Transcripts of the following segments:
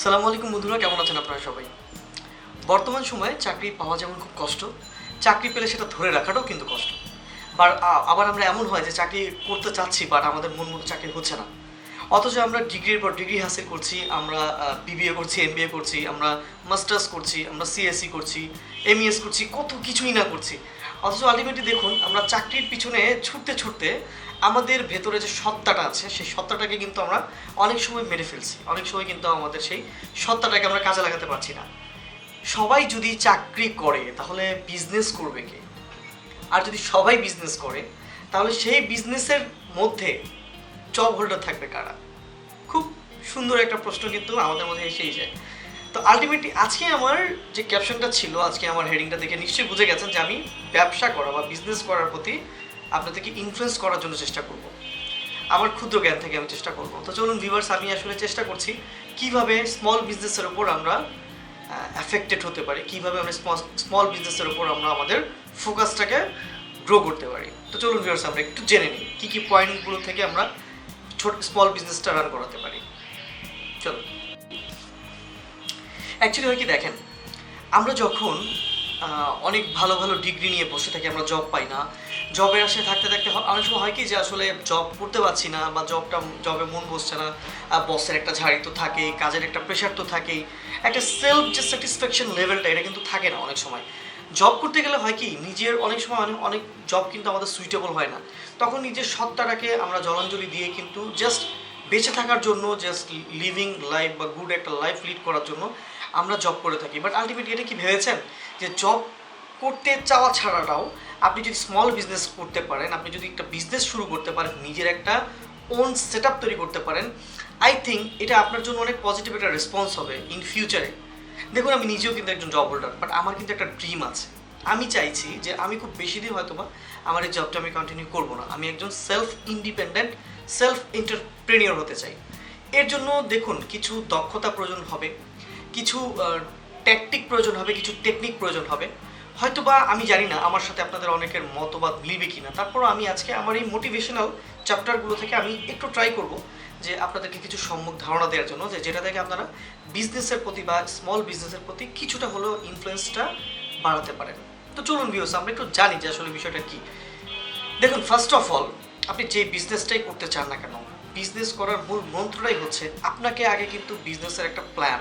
আসসালামু আলাইকুম বন্ধুরা, কেমন আছেন আপনারা সবাই? বর্তমান সময়ে চাকরি পাওয়া যেমন খুব কষ্ট, চাকরি পেলে সেটা ধরে রাখাটাও কিন্তু কষ্ট। আবার আমরা এমন হয় যে চাকরি করতে চাচ্ছি, বাট আমাদের মন মতো চাকরি হচ্ছে না। অথচ আমরা ডিগ্রির পর ডিগ্রি হাসিল করছি, আমরা বিবিএ করছি, এমবিএ করছি, আমরা মাস্টার্স করছি, আমরা সিএসসি করছি, এমইএস করছি, কত কিছুই না করছি। অথচ আলটিমেটলি দেখুন, আমরা চাকরির পিছনে ছুটতে ছুটতে আমাদের ভেতরে যে সত্তাটা আছে, সেই সত্তাটাকে কিন্তু আমরা অনেক সময় মেরে ফেলছি। অনেক সময় কিন্তু আমাদের সেই সত্তাটাকে আমরা কাজে লাগাতে পারছি না। সবাই যদি চাকরি করে তাহলে বিজনেস করবে কে? আর যদি সবাই বিজনেস করে তাহলে সেই বিজনেসের মধ্যে জব হোল্ডার থাকবে কারা? খুব সুন্দর একটা প্রশ্ন কিন্তু আমাদের মধ্যে এসেই যায়। তো আলটিমেটলি আজকে আমার যে ক্যাপশনটা ছিল, আজকে আমার হেডিংটা দেখে নিশ্চয়ই বুঝে গেছেন যে আমি ব্যবসা করা বা বিজনেস করার প্রতি আপনাদেরকে ইনফ্লুয়েন্স করার জন্য চেষ্টা করব। আমার ক্ষুদ্র জ্ঞান থেকে আমি চেষ্টা করব। তো চলুন ভিউয়ার্স, আমি আসলে চেষ্টা করছি কিভাবে স্মল বিজনেসের উপর আমরা অ্যাফেক্টেড হতে পারি, কীভাবে আমরা স্মল বিজনেসের উপর আমরা আমাদের ফোকাসটাকে গ্রো করতে পারি। তো চলুন ভিউয়ার্স, আমরা একটু জেনে নিই কী কী পয়েন্টগুলো থেকে আমরা স্মল বিজনেসটা রান করাতে পারি। চলুন। অ্যাকচুয়ালি হয় কি দেখেন, আমরা যখন অনেক ভালো ভালো ডিগ্রি নিয়ে বসে থাকি, আমরা জব পাই না। জবের আশায় থাকতে থাকতে অনেক সময় হয় কি যে আসলে জব করতে পারছি না, বা জবে মন বসছে না, বসের একটা ঝাড়ি তো থাকেই, কাজের একটা প্রেশার তো থাকেই, একটা সেলফ যে স্যাটিসফ্যাকশন লেভেলটা এটা কিন্তু থাকে না অনেক সময়। জব করতে গেলে হয় কি, নিজের অনেক সময় অনেক জব কিন্তু আমাদের সুইটেবল হয় না। তখন নিজের সত্তাটাকে আমরা জলাঞ্জলি দিয়ে কিন্তু জাস্ট বেঁচে থাকার জন্য, জাস্ট লিভিং লাইফ বা গুড একটা লাইফ লিড করার জন্য আমরা জব করে থাকি। বাট আলটিমেটলি এটা কি ভেবেছেন যে জব করতে চাওয়া ছাড়াটাও আপনি যদি স্মল বিজনেস করতে পারেন, আপনি যদি একটা বিজনেস শুরু করতে পারেন, নিজের একটা ওন সেট আপ তৈরি করতে পারেন, আই থিঙ্ক এটা আপনার জন্য অনেক পজিটিভ একটা রেসপন্স হবে ইন ফিউচারে। দেখুন, আমি নিজেও কিন্তু একজন জব হোল্ডার, বাট আমার কিন্তু একটা ড্রিম আছে। আমি চাইছি যে আমি খুব বেশি দিন হয়তো বা আমার এই জবটা আমি কন্টিনিউ করবো না। আমি একজন সেলফ ইন্ডিপেন্ডেন্ট, সেলফ এন্টারপ্রেনিয়র হতে চাই। এর জন্য দেখুন, কিছু দক্ষতা প্রয়োজন হবে, কিছু ট্যাকটিক প্রয়োজন হবে, কিছু টেকনিক প্রয়োজন হবে। হয়তো বা আমি জানি না আমার সাথে আপনাদের অনেকের মতবাদ মিলবে কি না, তারপরও আমি আজকে আমার এই মোটিভেশনাল চ্যাপ্টারগুলো থেকে আমি একটু ট্রাই করব যে আপনাদেরকে কিছু সম্যক ধারণা দেওয়ার জন্য, যে যেটা থেকে আপনারা বিজনেসের প্রতি বা স্মল বিজনেসের প্রতি কিছুটা হলেও ইনফ্লুয়েন্সটা বাড়াতে পারেন। তো চলুন ভিউয়ার্স, আমরা একটু জানি যে আসলে বিষয়টা কি। দেখুন, ফার্স্ট অফ অল, আপনি যে বিজনেসটাই করতে চান না কেন, বিজনেস করার মূল মন্ত্রটাই হচ্ছে আপনাকে আগে কিন্তু বিজনেসের একটা প্ল্যান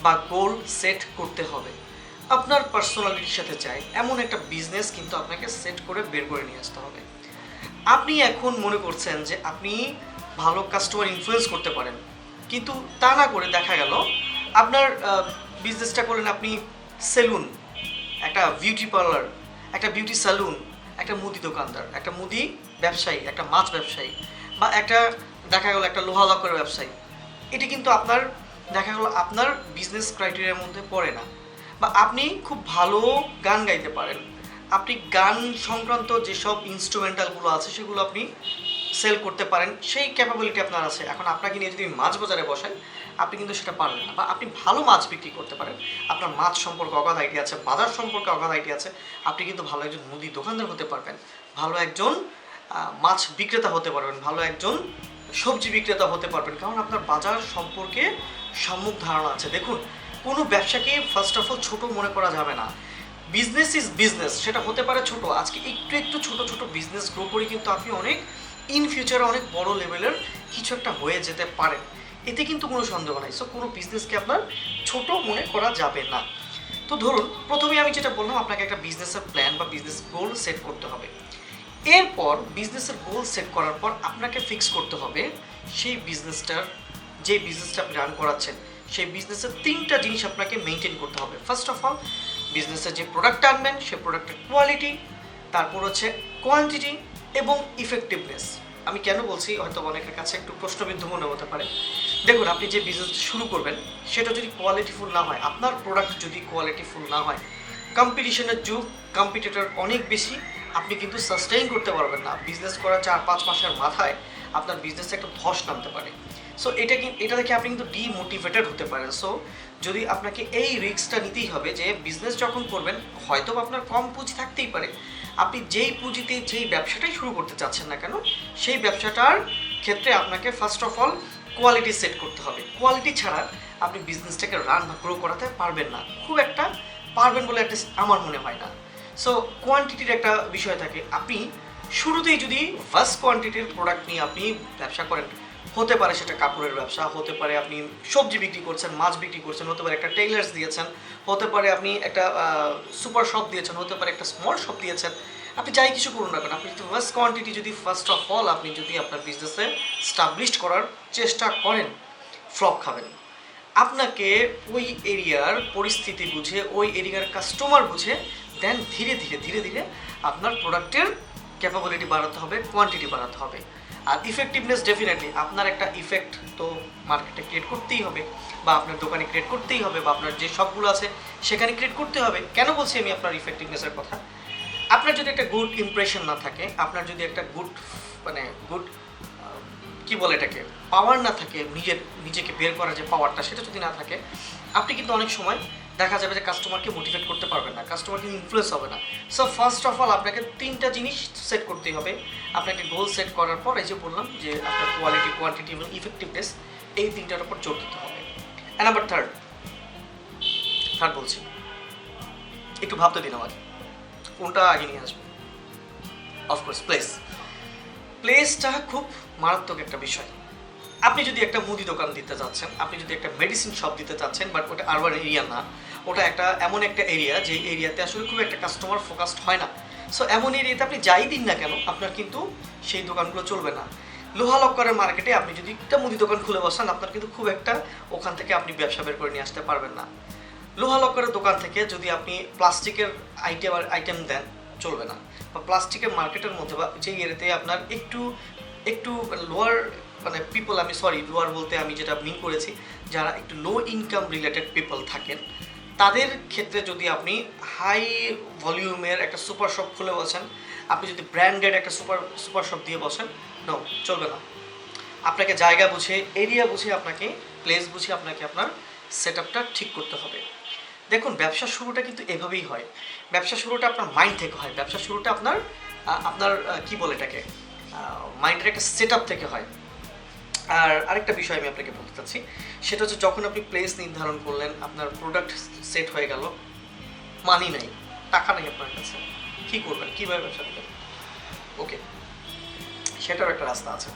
বা গোল সেট করতে হবে। আপনার পার্সোনালিটির সাথে চাই এমন একটা বিজনেস কিন্তু আপনাকে সেট করে বের করে নিয়ে আসতে হবে। আপনি এখন মনে করছেন যে আপনি ভালো কাস্টমার ইনফ্লুয়েন্স করতে পারেন, কিন্তু তা না করে দেখা গেল আপনার বিজনেসটা করলেন আপনি সেলুন, একটা বিউটি পার্লার, একটা বিউটি স্যালুন, একটা মুদি দোকানদার, একটা মুদি ব্যবসায়ী, একটা মাছ ব্যবসায়ী, বা একটা দেখা গেল একটা লোহা লক্করের ব্যবসায়ী। এটি কিন্তু আপনার দেখা গেল আপনার বিজনেস ক্রাইটেরিয়ার মধ্যে পড়ে না। বা আপনি খুব ভালো গান গাইতে পারেন, আপনি গান সংক্রান্ত যেসব ইনস্ট্রুমেন্টালগুলো আছে সেগুলো আপনি সেল করতে পারেন, সেই ক্যাপাবিলিটি আপনার আছে। এখন আপনাকে নিয়ে যদি মাছ বাজারে বসেন, আপনি কিন্তু সেটা পারবেন না। বা আপনি ভালো মাছ বিক্রি করতে পারেন, আপনার মাছ সম্পর্কে অগাধ আইডিয়া আছে, বাজার সম্পর্কে অগাধ আইডিয়া আছে, আপনি কিন্তু ভালো একজন মুদি দোকানদার হতে পারবেন, ভালো একজন মাছ বিক্রেতা হতে পারবেন, ভালো একজন সবজি বিক্রেতা হতে পারবেন, কারণ আপনার বাজার সম্পর্কে সম্যক ধারণা আছে। দেখুন, কোনো ব্যবসাকে ফার্স্ট অফ অল ছোটো মনে করা যাবে না। বিজনেস ইজ বিজনেস, সেটা হতে পারে ছোট, আজকে একটু একটু ছোট ছোট বিজনেস গ্রো করে কিন্তু আপনি অনেক ইন ফিউচারে অনেক বড় লেভেলের কিছু একটা হয়ে যেতে পারেন, এতে কিন্তু কোনো সন্দেহ নাই। সো কোনো বিজনেসকে আপনার ছোট মনে করা যাবে না। তো ধরুন, প্রথমে আমি যেটা বললাম, আপনাকে একটা বিজনেসের প্ল্যান বা বিজনেস গোল সেট করতে হবে। এরপর বিজনেসের গোল সেট করার পর আপনাকে ফিক্স করতে হবে সেই বিজনেসটার, যে বিজনেসটা আপনি রান করাচ্ছেন, সেই বিজনেসের 3টা জিনিস আপনাকে মেনটেন করতে হবে। ফার্স্ট অফ অল, বিজনেসের যে প্রোডাক্টটা আনবেন সেই প্রোডাক্টের কোয়ালিটি, তারপর হচ্ছে কোয়ান্টিটি এবং ইফেক্টিভনেস। আমি কেন বলছি হয়তো অনেকের কাছে একটু প্রশ্নবিদ্ধ মনে হতে পারে। দেখুন, আপনি যে বিজনেসটা শুরু করবেন সেটা যদি কোয়ালিটিফুল না হয়, আপনার প্রোডাক্ট যদি কোয়ালিটিফুল না হয়, কম্পিটিশনের যুগ, কম্পিটিটর অনেক বেশি, আপনি কিন্তু সাস্টেইন করতে পারবেন না। বিজনেস করা 4-5 মাসের মাথায় আপনার বিজনেসে একটা ধস নামতে পারে। সো এটা দেখে আপনি কিন্তু ডিমোটিভেটেড হতে পারেন। সো যদি আপনাকে এই রিস্কটা নিতেই হবে যে বিজনেস যখন করবেন, হয়তো আপনার কম পুঁজি থাকতেই পারে, আপনি যেই পুঁজিতে যেই ব্যবসাটাই শুরু করতে চাচ্ছেন না কেন, সেই ব্যবসাটার ক্ষেত্রে আপনাকে first of all quality set করতে হবে। কোয়ালিটি ছাড়া আপনি বিজনেসটাকে রান বা গ্রো করাতে পারবেন না, খুব একটা পারবেন বলে একটা আমার মনে হয় না। সো কোয়ান্টিটির একটা বিষয় থাকে। আপনি শুরুতেই যদি ভাস্ট কোয়ান্টিটির প্রোডাক্ট নিয়ে আপনি ব্যবসা করেন, হতে পারে সেটা কাপড়ের ব্যবসা, হতে পারে আপনি সবজি বিক্রি করছেন, মাছ বিক্রি করছেন, হতে পারে একটা টেইলার্স দিয়েছেন, হতে পারে আপনি একটা সুপার শপ দিয়েছেন, হতে পারে একটা স্মল শপ দিয়েছেন, আপনি যাই কিছু করুন না কেন, আপনি যদি ফার্স্ট কোয়ান্টিটি যদি ফার্স্ট অফ অল আপনি যদি আপনার বিজনেসে স্টাবলিশড করার চেষ্টা করেন, ফ্লপ খাবেন। আপনাকে ওই এরিয়ার পরিস্থিতি বুঝে, ওই এরিয়ার কাস্টমার বুঝে দেন ধীরে ধীরে ধীরে ধীরে আপনার প্রোডাক্টের ক্যাপাবিলিটি বাড়াতে হবে, কোয়ান্টিটি বাড়াতে হবে। আর ইফেক্টিভনেস ডেফিনেটলি আপনার একটা ইফেক্ট তো মার্কেটে ক্রিয়েট করতেই হবে, বা আপনার দোকানে ক্রিয়েট করতেই হবে, বা আপনার যে শপগুলো আছে সেখানে ক্রিয়েট করতে হবে। কেন বলছি আমি আপনার ইফেক্টিভনেসের কথা? আপনার যদি একটা গুড ইমপ্রেশন না থাকে, আপনার যদি একটা গুড গুড কি বলে এটাকে পাওয়ার না থাকে, নিজেকে বের করার যে পাওয়ারটা সেটা যদি না থাকে, আপনি কিন্তু অনেক সময় দেখা যাবে যে কাস্টমারকে মোটিভেট করতে পারবেন না, কাস্টমার কিন্তু ইনফ্লুয়েন্স হবে না। সো ফার্স্ট অফ অল আপনাকে 3টা জিনিস সেট করতে হবে। আপনাকে গোল সেট করার পর এই যে বললাম যে আপনার কোয়ালিটি, কোয়ান্টিটি এবং ইফেক্টিভনেস, এই 3টার উপর জোর দিতে হবে। নাম্বার থার্ড বলছি, একটু ভাবতে দিন আমাকে কোনটা আগে নিয়ে আসবে। অফকোর্স প্লেসটা খুব মারাত্মক একটা বিষয়। আপনি যদি একটা মুদি দোকান দিতে চাচ্ছেন, আপনি যদি একটা মেডিসিন শপ দিতে চাচ্ছেন, বাট ওটা আরবান এরিয়া না, ওটা একটা এমন একটা এরিয়া যে এরিয়াতে আসলে খুব একটা কাস্টমার ফোকাসড হয় না। সো এমন এরিয়াতে আপনি যাই দিন না কেন, আপনার কিন্তু সেই দোকানগুলো চলবে না। লোহা লক্করের মার্কেটে আপনি যদি একটা মুদি দোকান খুলে বসান, আপনার কিন্তু খুব একটা ওখান থেকে আপনি ব্যবসা বের করে নিয়ে আসতে পারবেন না। লোহা লক্করের দোকান থেকে যদি আপনি প্লাস্টিকের আইটেম দেন, চলবে না। বা প্লাস্টিকের মার্কেটের মধ্যে বা যে এরিয়াতে আপনার একটু একটু লোয়ার পিপল, আমি সরি লোয়ার বলতে আমি যেটা মিন করেছি, যারা একটু লো ইনকাম রিলেটেড পিপল থাকেন, তাদের ক্ষেত্রে যদি আপনি হাই ভলিউমের একটা সুপার শপ খুলে বসেন, আপনি যদি ব্র্যান্ডেড একটা সুপার শপ দিয়ে বসেন, নো, চলবে না। আপনাকে জায়গা বুঝে, এরিয়া বুঝে, আপনাকে প্লেস বুঝে আপনাকে আপনার সেট আপটা ঠিক করতে হবে। দেখুন, ব্যবসা শুরুটা কিন্তু এভাবেই হয়। ব্যবসা শুরুটা আপনার মাইন্ড থেকে হয়, ব্যবসা শুরুটা আপনার আপনার কি বলে এটাকে মাইন্ডের একটা সেট আপ থেকে হয়। আর আরেকটা বিষয় আমি আপনাকে বলতে চাচ্ছি, সেটা হচ্ছে যখন আপনি প্লেস নির্ধারণ করলেন, আপনার প্রোডাক্ট সেট হয়ে গেল, মানি নাই, টাকা নেই আপনার কাছে, কী করবেন, কীভাবে ব্যবসা করবেন? ওকে, সেটার একটা রাস্তা আছে।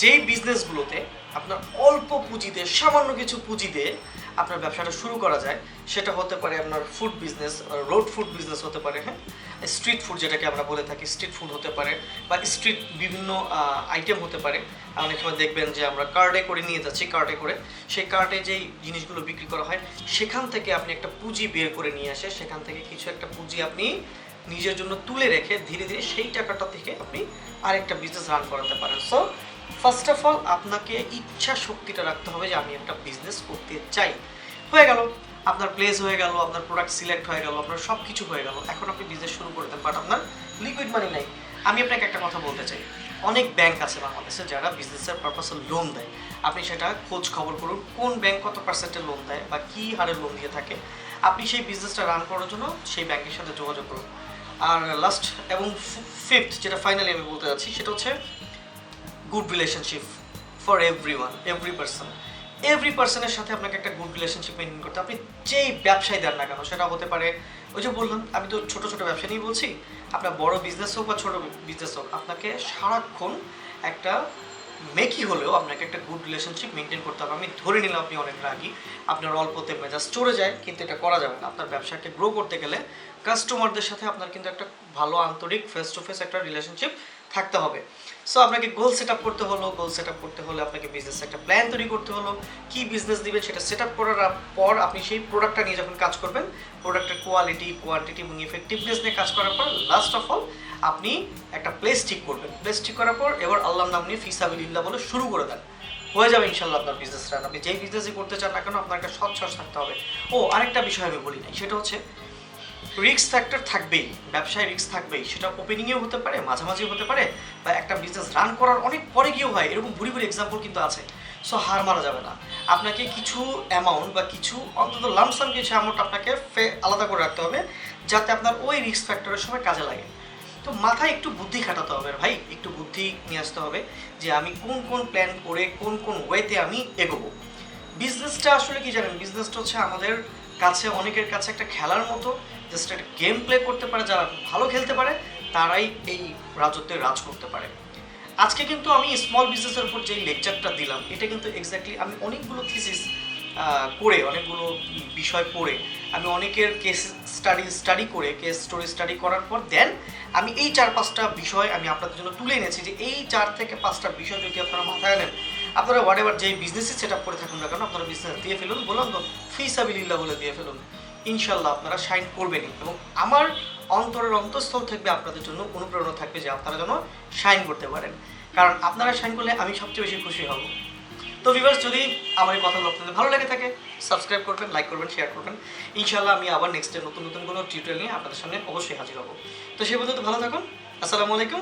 যেই বিজনেসগুলোতে আপনার অল্প পুঁজিতে, সামান্য কিছু পুঁজি দিয়ে আপনার ব্যবসাটা শুরু করা যায়, সেটা হতে পারে আপনার food business, road food business হতে পারে, হ্যাঁ, স্ট্রিট ফুড যেটাকে আমরা বলে থাকি, স্ট্রিট ফুড হতে পারে, বা স্ট্রিট বিভিন্ন আইটেম হতে পারে। অনেক সময় দেখবেন যে আমরা কার্টে করে নিয়ে যাচ্ছি, কার্টে করে, সেই কার্টে যেই জিনিসগুলো বিক্রি করা হয়, সেখান থেকে আপনি একটা পুঁজি বের করে নিয়ে আসে, সেখান থেকে কিছু একটা পুঁজি আপনি নিজের জন্য তুলে রেখে ধীরে ধীরে সেই টাকাটা থেকে আপনি আরেকটা বিজনেস রান করাতে পারেন। সো ফার্স্ট অফ অল আপনাকে ইচ্ছা শক্তিটা রাখতে হবে যে আমি একটা বিজনেস করতে চাই। হয়ে গেল, আপনার প্লেস হয়ে গেল, আপনার প্রোডাক্ট সিলেক্ট হয়ে গেল, আপনার সব কিছু হয়ে গেল, এখন আপনি বিজনেস শুরু করে দেন, বাট আপনার লিকুইড মানি নাই। আমি আপনাকে একটা কথা বলতে চাই, অনেক ব্যাংক আছে বাংলাদেশে যারা বিজনেসের পারপাসে লোন দেয়। আপনি সেটা খোঁজ খবর করুন, কোন ব্যাংক কত পার্সেন্টের লোন দেয় বা কী হারে লোন দিয়ে থাকে। আপনি সেই বিজনেসটা রান করার জন্য সেই ব্যাংকের সাথে যোগাযোগ করুন। আর লাস্ট এবং ফিফথ, যেটা ফাইনালি আমি বলতে যাচ্ছি, সেটা হচ্ছে গুড রিলেশনশিপ ফর এভরি পার্সনের সাথে আপনাকে একটা গুড রিলেশনশিপ মেনটেন করতে। আপনি যেই ব্যবসায় দেন না কেন, সেটা হতে পারে, ওই যে বললাম, আমি তো ছোটো ছোটো ব্যবসা নিয়ে বলছি, আপনার বড় বিজনেস হোক বা ছোটো বিজনেস হোক, আপনাকে সারাক্ষণ একটা মেকি হলেও আপনাকে একটা গুড রিলেশনশিপ মেনটেন করতে হবে। আমি ধরে নিলাম আপনি অনেক রাগী, আপনার অল্পতে মেজাজ চড়ে যায়, কিন্তু এটা করা যাবে না। আপনার ব্যবসাকে গ্রো করতে গেলে কাস্টমারদের সাথে আপনার কিন্তু একটা ভালো আন্তরিক ফেস টু ফেস একটা রিলেশনশিপ থাকতে হবে। সো আপনাকে গোল সেট আপ করতে হলে আপনাকে বিজনেস একটা প্ল্যান তৈরি করতে হলো, কি বিজনেস দিবেন সেটা সেট আপ করার পর আপনি সেই প্রোডাক্টটা নিয়ে যখন কাজ করবেন, প্রোডাক্টের কোয়ালিটি, কোয়ান্টিটি এবং ইফেক্টিভনেস নিয়ে কাজ করার পর লাস্ট অফ অল আপনি একটা প্লেস ঠিক করবেন। প্লেস ঠিক করার পর এবার আল্লাহর নাম নিয়ে ফিসাবিলিল্লাহ বলে শুরু করে দেন, হয়ে যাবে ইনশাল্লাহ আপনার বিজনেস রান। আপনি যেই বিজনেসই করতে চান না কেন, আপনার একটা সৎ থাকতে হবে। ও আরেকটা বিষয় আমি বলি নাই, সেটা হচ্ছে রিস্ক ফ্যাক্টর থাকবেই, ব্যবসায় রিস্ক থাকবেই, সেটা ওপেনিংয়েও হতে পারে, মাঝামাঝি হতে পারে, বা একটা বিজনেস রান করার অনেক পরে গিয়েও হয়, এরকম ভুরি এক্সাম্পল কিন্তু আছে। সো হার মারা যাবে না, আপনাকে কিছু অ্যামাউন্ট বা কিছু অন্তত লামসাম কিছু অ্যামাউন্ট আপনাকে আলাদা করে রাখতে হবে, যাতে আপনার ওই রিস্ক ফ্যাক্টরের সময় কাজে লাগে। তো মাথায় একটু বুদ্ধি খাটাতে হবে ভাই, একটু বুদ্ধি নিয়ে আসতে হবে যে আমি কোন কোন প্ল্যান করে কোন কোন ওয়েতে আমি এগোবো। বিজনেসটা আসলে কি জানেন, বিজনেসটা হচ্ছে আমাদের কাছে, অনেকের কাছে একটা খেলার মতো। জাস্ট একটা গেম প্লে করতে পারে, যারা ভালো খেলতে পারে তারাই এই রাজত্বে রাজ করতে পারে। আজকে কিন্তু আমি স্মল বিজনেসের উপর যেই লেকচারটা দিলাম, এটা কিন্তু এক্স্যাক্টলি আমি অনেকগুলো থিসিস করে, অনেকগুলো বিষয় পড়ে, আমি অনেকের কেস স্টাডি করে, কেস স্টোরি স্টাডি করার পর দেন আমি এই 4-5টা বিষয় আমি আপনাদের জন্য তুলে এনেছি, যে এই 4 থেকে 5টা বিষয় যদি আপনারা মাথায় আনেন, আপনারা হোয়াট এভার যেই বিজনেসই সেট আপ করে থাকুন না কেন, আপনারা বিজনেস দিয়ে ফেলুন, বললাম তো ফি সাবিলিল্লাহ বলে দিয়ে ফেলুন, ইনশাল্লাহ আপনারা শাইন করবেনই। এবং আমার অন্তরের অন্তঃস্থল থাকবে আপনাদের জন্য, অনুপ্রেরণা থাকবে যে আপনারা যেন শাইন করতে পারেন, কারণ আপনারা শাইন করলে আমি সবচেয়ে বেশি খুশি হব। তো ভিউয়ার্স, যদি আমার এই কথাগুলো আপনাদের ভালো লেগে থাকে, সাবস্ক্রাইব করবেন, লাইক করবেন, শেয়ার করবেন। ইনশাআল্লাহ আমি আবার নেক্সট ডে নতুন নতুন কোনো টিউটোরিয়াল নিয়ে আপনাদের সামনে অবশ্যই হাজির হব। তো সেই পর্যন্ত ভালো থাকুন। আসসালামু আলাইকুম।